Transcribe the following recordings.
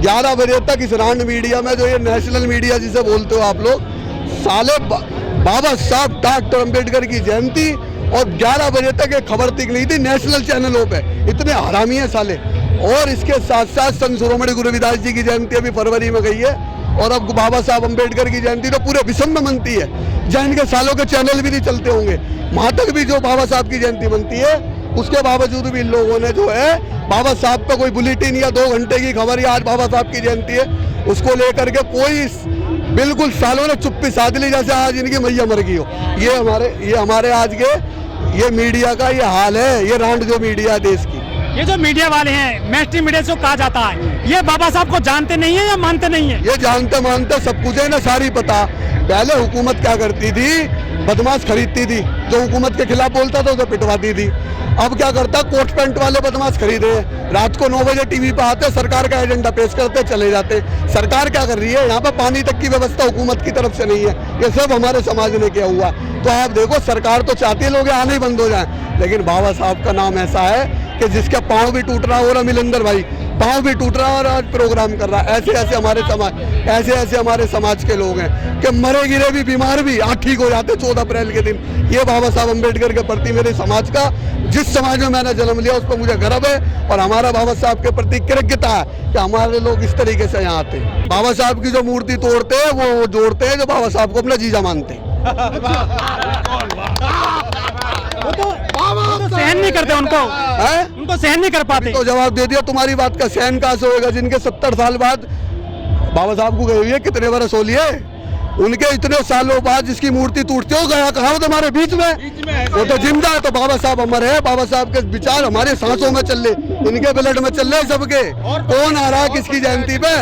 11 बजे तक इस रांड मीडिया में, जो ये नेशनल मीडिया जिसे बोलते हो आप लोग, साले बाबा साहब डॉक्टर अम्बेडकर की जयंती और 11 बजे तक एक खबर निकली थी नेशनल चैनलों पे। इतने हरामी है साले। और इसके साथ साथ संत शिरोमणि गुरु रविदास जी की जयंती अभी फरवरी में गई है, और अब बाबा साहब अम्बेडकर की जयंती तो पूरे विश्व में मनती है, जहाँ इनके सालों के चैनल भी नहीं चलते होंगे। वहाँ तक भी जो बाबा साहब की जयंती बनती है, उसके बावजूद भी इन लोगों ने जो है बाबा साहब पे कोई बुलेटिन या 2 घंटे की खबर या आज बाबा साहब की जयंती है उसको लेकर के कोई बिल्कुल सालों ने चुप्पी साध ली, जैसे आज इनकी मैया मर गई हो। ये हमारे आज के ये मीडिया का ये हाल है, ये रांड जो मीडिया देश की। ये जो मीडिया वाले हैं, मेन मीडिया जो कहा जाता है, ये बाबा साहब को जानते नहीं है या मानते नहीं है? ये जानते मानते सब कुछ है ना, सारी पता। पहले हुकूमत क्या करती थी, बदमाश खरीदती थी, जो हुकूमत के खिलाफ बोलता था उसे पिटवाती थी। अब क्या करता, कोट पैंट वाले बदमाश खरीदे, रात को 9 बजे टीवी पे आते, सरकार का एजेंडा पेश करते, चले जाते। सरकार क्या कर रही है, यहाँ पे पानी तक की व्यवस्था हुकूमत की तरफ से नहीं है, ये सब हमारे समाज ने किया हुआ। तो आप देखो, सरकार तो चाहती है लोग आने ही बंद हो जाए, लेकिन बाबा साहब का नाम ऐसा है कि जिसका पाँव भी टूट रहा हो रहा, मिलिंदर भाई पाँव भी टूट रहा और आज प्रोग्राम कर रहा है। ऐसे ऐसे हमारे समाज के लोग हैं कि मरे गिरे भी, बीमार भी आज ठीक हो जाते 14 अप्रैल के दिन। ये बाबा साहब अम्बेडकर के प्रति मेरे समाज का, जिस समाज में मैंने जन्म लिया उस पर मुझे गर्व है, और हमारा बाबा साहब के प्रति कृतज्ञता है कि हमारे लोग इस तरीके से यहाँ आते हैं। बाबा साहब की जो मूर्ति तोड़ते हैं वो जोड़ते हैं जो बाबा साहब को अपना जीजा मानते हैं। वो तो सहन नहीं करते, उनको सहन नहीं कर पाते। तो जवाब दे दिया तुम्हारी बात का, सहन कहाँ से होगा जिनके 70 साल बाद बाबा साहब को गए हुए कितने बरस हो लिए, उनके इतने सालों बाद जिसकी मूर्ति टूटती हो गया कहाँ तुम्हारे बीच में, वो तो जिंदा है। तो बाबा साहब अमर है, बाबा साहब के विचार हमारे सांसों में चल रहे, इनके ब्लड में चल रहे सबके। कौन आ रहा है किसकी जयंती पे,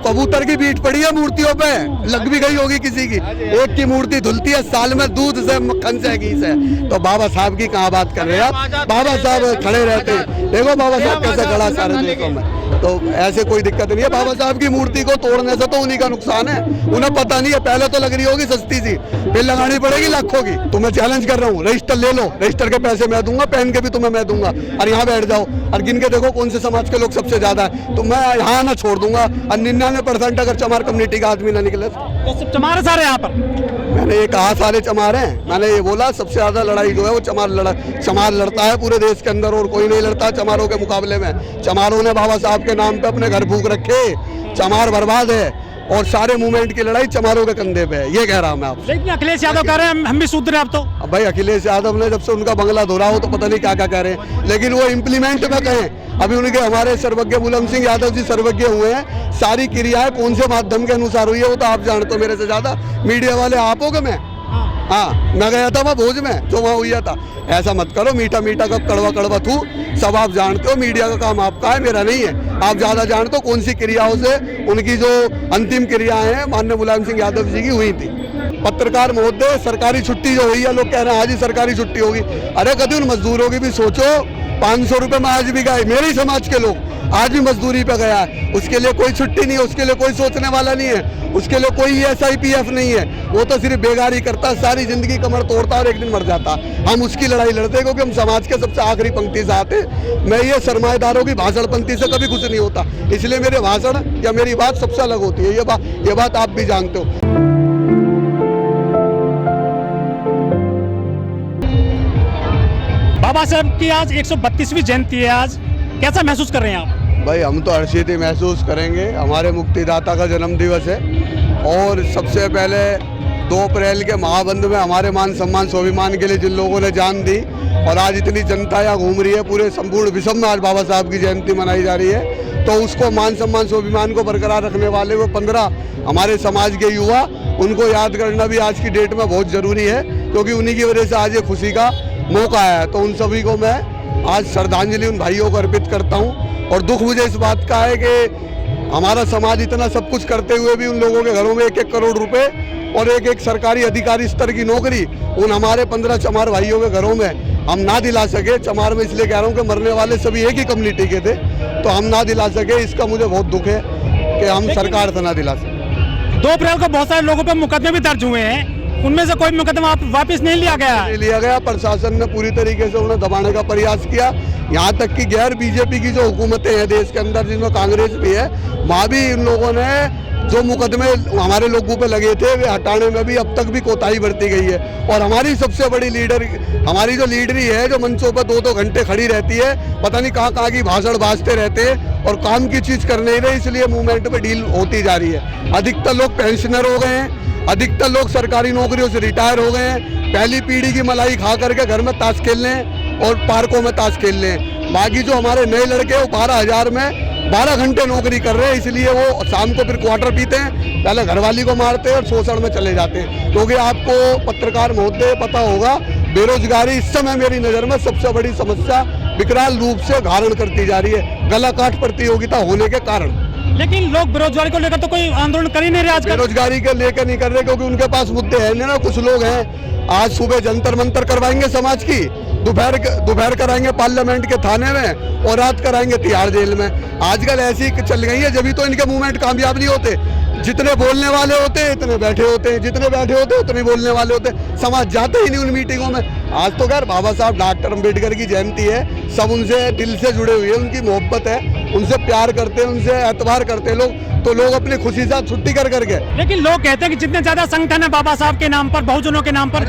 कबूतर की बीट पड़ी है मूर्तियों पे, लग भी गई होगी किसी की। एक की मूर्ति धुलती है साल में दूध से, मक्खन से, घी से। तो बाबा साहब की कहाँ बात कर रहे हैं आप, बाबा साहब खड़े रहते हैं। देखो बाबा साहब कैसे खड़ा सारे देशों में, तो ऐसे कोई दिक्कत नहीं है। बाबा साहब की मूर्ति को तोड़ने से तो उन्हीं का नुकसान है, उन्हें पता नहीं है। पहले तो लग रही होगी सस्ती सी, फिर लगानी पड़ेगी लाखों की। तुम्हें चैलेंज कर रहा हूँ, रजिस्टर ले लो, रजिस्टर के पैसे मैं दूंगा, पहन के भी तुम्हें मैं दूंगा, और यहाँ बैठ जाओ और गिन के देखो कौन से समाज के लोग सबसे ज्यादा है, तो मैं यहाँ ना छोड़ दूंगा। और 99% अगर चमार कम्युनिटी का आदमी ना निकले तो सब चमार सारे यहाँ पर। मैंने ये कहा सारे चमार हैं, मैंने ये बोला सबसे ज्यादा लड़ाई जो है वो चमार लड़ता है पूरे देश के अंदर, और कोई नहीं लड़ता चमारों के मुकाबले में। चमारों ने बाबा साहब के नाम पे अपने घर फूंक रखे, चमार बर्बाद है, और सारे मूवमेंट की लड़ाई चमारों के कंधे पे है, ये कह रहा हूँ मैं आपसे। लेकिन अखिलेश यादव कह रहे हैं हम भी शूद्र हैं अब तो। अब भाई अखिलेश यादव ने जब से उनका बंगला धोरा हो तो पता नहीं क्या क्या कह रहे हैं, लेकिन वो इम्प्लीमेंट में कहें। अभी उनके हमारे सर्वज्ञ मुलायम सिंह यादव जी सर्वज्ञ हुए हैं, सारी क्रियाएं कौन से माध्यम के अनुसार हुई है वो तो आप जानते हो मेरे से ज्यादा। मीडिया वाले आप हो मैं, हाँ मैं गया था वहाँ भोज में जो वहाँ हुआ था। ऐसा मत करो, मीठा मीठा कब कड़वा कड़वा थू, सब आप जानते हो। मीडिया का काम आपका है, मेरा नहीं है। आप ज्यादा जानते हो कौन सी क्रियाओं से उनकी जो अंतिम क्रियाएं हैं माननीय मुलायम सिंह यादव जी की हुई थी। पत्रकार महोदय, सरकारी छुट्टी जो हुई है, लोग कह रहे हैं आज ही सरकारी छुट्टी होगी। अरे कभी उन मजदूरों की भी सोचो, 500 रुपए में आज भी गए, मेरे ही समाज के लोग आज भी मजदूरी पे गया है, उसके लिए कोई छुट्टी नहीं है, उसके लिए कोई सोचने वाला नहीं है, उसके लिए कोई SIPF नहीं है। वो तो सिर्फ बेगारी करता, सारी जिंदगी कमर तोड़ता और एक दिन मर जाता। हम उसकी लड़ाई लड़ते क्योंकि हम समाज के सबसे आखिरी पंक्ति से आते। मैं ये सरमाएदारों की भाषण पंक्ति से कभी कुछ नहीं होता, इसलिए मेरे भाषण या मेरी बात सबसे अलग होती है। ये बात आप भी जानते हो। बाबा साहब की आज 132वीं जयंती है, आज कैसा महसूस कर रहे हैं आप? भाई हम तो हर्षित ही महसूस करेंगे, हमारे मुक्तिदाता का जन्म दिवस है, और सबसे पहले 2 अप्रैल के महाबंद में हमारे मान सम्मान स्वाभिमान के लिए जिन लोगों ने जान दी, और आज इतनी जनता यहाँ घूम रही है, पूरे संपूर्ण विश्व में आज बाबा साहब की जयंती मनाई जा रही है, तो उसको मान सम्मान स्वाभिमान को बरकरार रखने वाले वो 15 हमारे समाज के युवा, उनको याद करना भी आज की डेट में बहुत ज़रूरी है, क्योंकि उन्हीं की वजह से आज ये खुशी का मौका आया है। तो उन सभी को मैं आज श्रद्धांजलि उन भाइयों को अर्पित करता हूँ। और दुख मुझे इस बात का है कि हमारा समाज इतना सब कुछ करते हुए भी उन लोगों के घरों में 1-1 करोड़ रुपए और एक सरकारी अधिकारी स्तर की नौकरी उन हमारे 15 चमार भाइयों के घरों में हम ना दिला सके। चमार में इसलिए कह रहा हूँ कि मरने वाले सभी एक ही कम्युनिटी के थे, तो हम ना दिला सके, इसका मुझे बहुत दुख है कि हम सरकार से ना दिला सके। 2 अप्रैल को बहुत सारे लोगों पर मुकदमे भी दर्ज हुए हैं, उनमें से कोई मुकदमा वापस नहीं लिया गया है। लिया गया। प्रशासन ने पूरी तरीके से उन्हें दबाने का प्रयास किया। यहाँ तक कि गैर बीजेपी की जो हुकूमतें हैं देश के अंदर, जिनमें कांग्रेस भी है, वहाँ भी इन लोगों ने जो मुकदमे हमारे लोगों पे लगे थे वे हटाने में भी अब तक भी कोताही बरती गई है। और हमारी सबसे बड़ी लीडर, हमारी जो लीडरी है, जो मंचों पर 2-2 घंटे खड़ी रहती है, पता नहीं कहाँ की भाषण बाजते रहते हैं और काम की चीज कर नहीं रहे, इसलिए मूवमेंट पे डील होती जा रही है। अधिकतर लोग पेंशनर हो गए हैं, अधिकतर लोग सरकारी नौकरियों से रिटायर हो गए हैं, पहली पीढ़ी की मलाई खा करके घर में ताश खेल लें और पार्कों में ताश खेल लें। बाकी जो हमारे नए लड़के वो 12,000 में 12 घंटे नौकरी कर रहे हैं, इसलिए वो शाम को फिर क्वार्टर पीते हैं, पहले घरवाली को मारते हैं और शोषण में चले जाते हैं। क्योंकि आपको पत्रकार महोदय पता होगा, बेरोजगारी इस समय मेरी नज़र में सबसे बड़ी समस्या विकराल रूप से धारण करती जा रही है, गला काट प्रतियोगिता होने के कारण। लेकिन लोग बेरोजगारी को लेकर तो कोई आंदोलन कर ही नहीं रहे आजकल। बेरोजगारी के लेकर नहीं कर रहे क्योंकि उनके पास मुद्दे हैं ना। कुछ लोग हैं, आज सुबह जंतर मंतर करवाएंगे समाज की, दोपहर कराएंगे पार्लियामेंट के थाने में और रात कराएंगे तिहाड़ जेल में। आजकल ऐसी चल गई है, जब तो इनके मूवमेंट कामयाब नहीं होते। जितने बोलने वाले होते हैं इतने बैठे होते हैं, जितने बैठे होते हैं उतने बोलने वाले होते हैं, समाज जाते ही नहीं उन मीटिंगों में। आज तो खैर बाबा साहब डॉक्टर अम्बेडकर की जयंती है, सब उनसे दिल से जुड़े हुए हैं, उनकी मोहब्बत है, उनसे प्यार करते हैं, उनसे एतबार करते हैं लोग, तो लोग अपनी खुशी से छुट्टी कर करके। लेकिन लोग कहते हैं कि जितने ज्यादा संगठन है बाबा साहब के नाम पर, बहुजनों के नाम पर,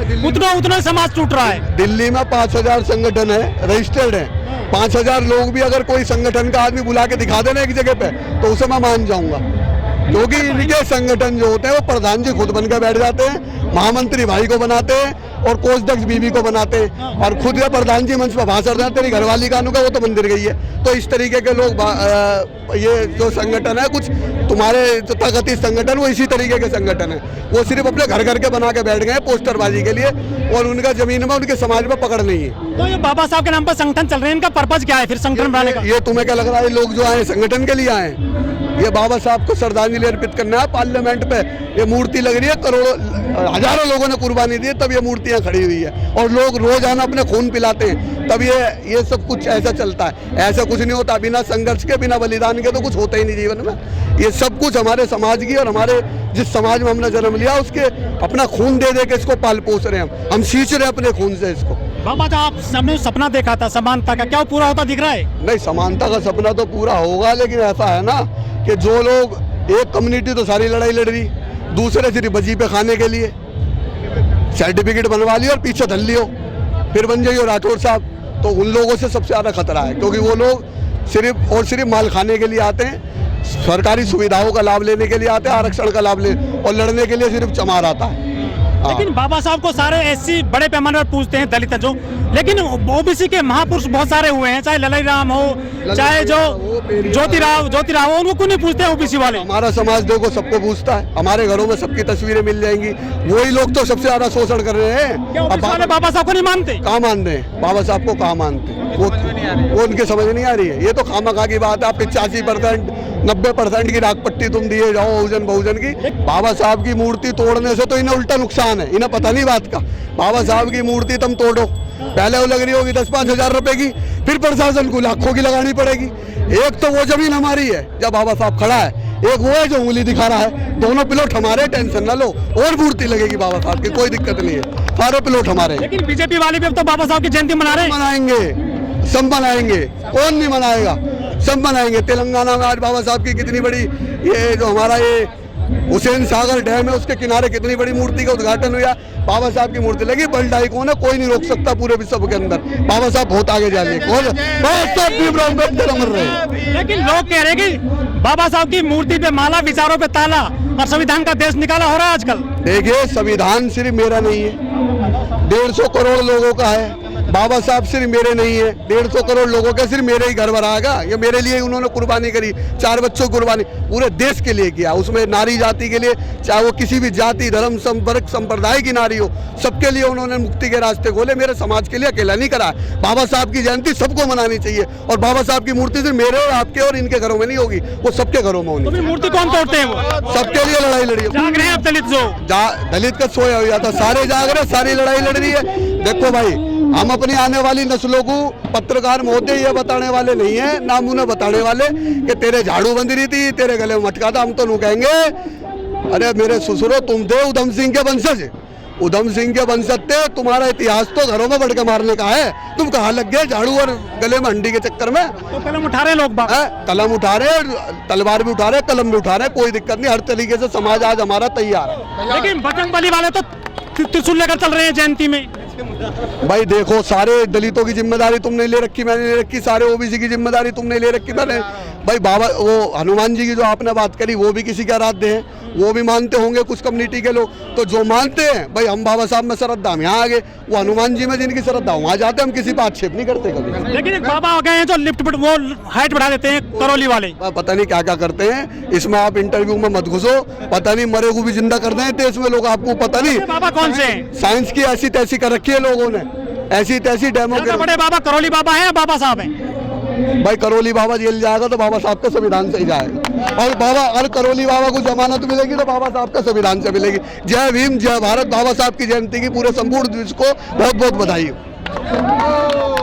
उतना समाज टूट रहा है। दिल्ली में 5,000 संगठन है, रजिस्टर्ड है। 5,000 लोग भी अगर कोई संगठन का आदमी बुला के दिखा देना एक जगह पे, तो उसे मैं मान जाऊंगा। क्योंकि इनके संगठन जो होते हैं वो प्रधान जी खुद बनकर बैठ जाते हैं, महामंत्री भाई को बनाते हैं और कोषाध्यक्ष बीबी को बनाते हैं, और खुद ये प्रधान जी मंच पर भाषण देते, तेरी घरवाली का अनुका वो तो मंदिर गई है। तो इस तरीके के लोग ये जो संगठन है, कुछ तुम्हारे जो तथाकथित संगठन, वो इसी तरीके के संगठन है। वो सिर्फ अपने घर के बना के बैठ गए पोस्टरबाजी के लिए, और उनका जमीन में उनके समाज में पकड़ नहीं है। तो ये बाबा साहब के नाम पर संगठन चल रहे हैं, इनका पर्पज क्या है फिर संगठन बनाने का? ये तुम्हें क्या लग रहा है, लोग जो आए संगठन के लिए आए, ये बाबा साहब को श्रद्धांजलि अर्पित करना है। पार्लियामेंट पे ये मूर्ति लग रही है, करोड़ों हजारों लोगों ने कुर्बानी दी है, तब ये मूर्तियां खड़ी हुई है, और लोग रोजाना अपने खून पिलाते हैं, तब ये सब कुछ ऐसा चलता है। ऐसा कुछ नहीं होता बिना संघर्ष के, बिना बलिदान के तो कुछ होता ही नहीं जीवन में। ये सब कुछ हमारे समाज की, और हमारे जिस समाज में हमने जन्म लिया उसके अपना खून दे दे के इसको पाल पोस रहे हैं हम सींच रहे हैं अपने खून से इसको। बाबा जो आप सबने सपना देखा था समानता का, क्या वो पूरा होता दिख रहा है? नहीं, समानता का सपना तो पूरा होगा, लेकिन ऐसा है ना कि जो लोग, एक कम्युनिटी तो सारी लड़ाई लड़ रही, दूसरे सिर्फ वजीफे खाने के लिए सर्टिफिकेट बनवा लियो और पीछे धल लियो, फिर बन जाइयो राठौर साहब। तो उन लोगों से सबसे ज़्यादा खतरा है, क्योंकि वो लोग सिर्फ और सिर्फ माल खाने के लिए आते हैं, सरकारी सुविधाओं का लाभ लेने के लिए आते हैं, आरक्षण का लाभ ले, और लड़ने के लिए सिर्फ चमार आता है। लेकिन बाबा साहब को सारे एससी बड़े पैमाने पर पूछते हैं, दलित जो, लेकिन ओबीसी के महापुरुष बहुत सारे हुए हैं, चाहे ललाई राम हो, चाहे जो ज्योतिराव हो, उनको क्यों नहीं पूछते ओबीसी वाले? हमारा समाज देखो सबको पूछता है, हमारे घरों में सबकी तस्वीरें मिल जाएंगी। वही लोग तो सबसे ज्यादा शोषण कर रहे हैं। अब बाबा साहब को नहीं मानते? कहाँ मानते हैं बाबा साहब को, कहाँ मानते? वो उनके समझ नहीं आ रही है। ये तो खामखा की बात है। 85% 90% की राख पट्टी तुम दिए जाओ बहुजन की। बाबा साहब की मूर्ति तोड़ने से तो इन्हें उल्टा नुकसान है, इन्हें पता नहीं बात का। बाबा साहब की मूर्ति तुम तोड़ो, पहले वो लग रही होगी 10-5 हजार रुपए की, फिर प्रशासन को लाखों की लगानी पड़ेगी। एक तो वो जमीन हमारी है जब बाबा साहब खड़ा है, एक वो है जो उंगली दिखा रहा है। दोनों प्लॉट हमारे, टेंशन ना लो, और मूर्ति लगेगी बाबा साहब की, कोई दिक्कत नहीं है, सारे प्लॉट हमारे। लेकिन बीजेपी वाले भी अब तो बाबा साहब की जयंती मना रहे हैं। मनाएंगे, सब मनाएंगे, कौन नहीं मनाएगा, सब मनाएंगे। तेलंगाना में आज बाबा साहब की कितनी बड़ी, ये जो हमारा ये हुसैन सागर डैम है उसके किनारे कितनी बड़ी मूर्ति का उद्घाटन हुआ, बाबा साहब की मूर्ति लगी। बल्डाई कौन है, कोई नहीं रोक सकता पूरे विश्व के अंदर। बाबा साहब बहुत आगे जा रहे हैं। लेकिन लोग कह रहे हैं कि बाबा साहब की मूर्ति पे माला, विचारों पे ताला, और संविधान का देश निकाला हो रहा है आजकल। देखिए, संविधान सिर्फ मेरा नहीं है, 150 करोड़ लोगों का है। बाबा साहब सिर्फ मेरे नहीं है, 150 करोड़ लोगों के सिर्फ मेरे ही घर भराएगा। ये मेरे लिए उन्होंने कुर्बानी करी, 4 बच्चों की कुर्बानी पूरे देश के लिए किया। उसमें नारी जाति के लिए, चाहे वो किसी भी जाति धर्म संपर्क संप्रदाय की नारी हो, सबके लिए उन्होंने मुक्ति के रास्ते खोले। मेरे समाज के लिए अकेला नहीं करा। बाबा साहब की जयंती सबको मनानी चाहिए, और बाबा साहब की मूर्ति सिर्फ मेरे और आपके और इनके घरों में नहीं होगी, वो सबके घरों में होगी। मूर्ति कौन तोड़ते हैं? वो सबके लिए लड़ाई लड़ी। जाग रहे हैं अब दलित, जो दलित का सोया हुआ था, सारे जाग रहे, सारी लड़ाई लड़ रही है। देखो भाई, हम अपनी आने वाली नस्लों को, पत्रकार महोदय ये बताने वाले नहीं है, ना उन्हें बताने वाले कि तेरे झाड़ू बंद रही थी, तेरे गले में मटका था। हम तो नू कहेंगे, अरे मेरे ससुरो, तुम थे उधम सिंह के वंशज, उधम सिंह के बन सकते हो, तुम्हारा इतिहास तो घरों में बढ़ के मारने का है। तुम कहाँ लग गए झाड़ू और गले में हंडी के चक्कर में? तो कलम उठा रहे हैं लोग बाग। कलम उठा रहे, तलवार भी उठा रहे, कलम भी उठा रहे, कोई दिक्कत नहीं। हर तरीके से समाज आज हमारा तैयार है। लेकिन बजरंगबली वाले तो त्रिशूल लेकर चल रहे हैं जयंती में। भाई देखो, सारे दलितों की जिम्मेदारी तुमने ले रखी, मैंने ले रखी, सारे ओबीसी की जिम्मेदारी तुमने ले रखी, मैंने। भाई बाबा, वो हनुमान जी की जो आपने बात करी, वो भी किसी के आराध्य हैं, वो भी मानते होंगे कुछ कम्युनिटी के लोग। तो जो मानते हैं भाई, हम बाबा साहब में श्रद्धा, हम यहाँ आ गए, वो हनुमान जी में जिनकी श्रद्धा वहाँ जाते, हम किसी पर आक्षेप नहीं करते कभी। लेकिन एक बाबा आ गए हैं जो लिफ्ट वो हाइट बढ़ा देते हैं, करौली वाले। पता नहीं क्या क्या करते हैं, इसमें आप इंटरव्यू में मत घुसो। पता नहीं मरे को भी जिंदा कर देते इसमें लोग, आपको पता नहीं। बाबा कौन से हैं? साइंस की ऐसी तैसी कर रखी है लोगों ने, ऐसी तैसी डेमो के। बड़े बाबा करौली बाबा हैं या बाबा साहब हैं? भाई करौली बाबा जेल जाएगा तो बाबा साहब का संविधान से ही जाएगा, और बाबा अगर करौली बाबा को जमानत मिलेगी तो बाबा साहब का संविधान से मिलेगी। जय भीम, जय भारत। बाबा साहब की जयंती की पूरे संपूर्ण विश्व को बहुत बहुत बधाई हो।